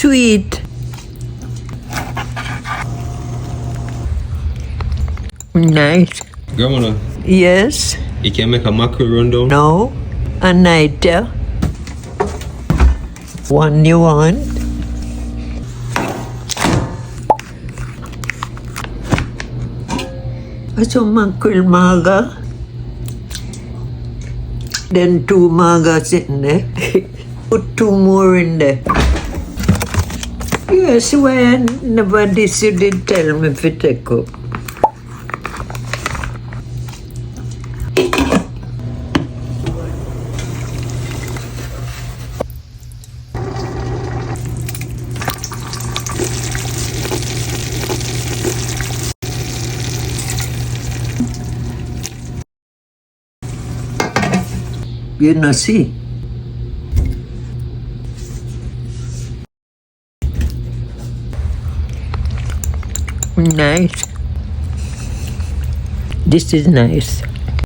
sweet. Nice. Grandmother, Yes. you can make a mackerel rundown? No. A night. One you want? So mackerel maga. Then 2 magas in there. Put 2 more in there. Yes, why never this you did tell me if it take up. You know, see? Nice. This is nice.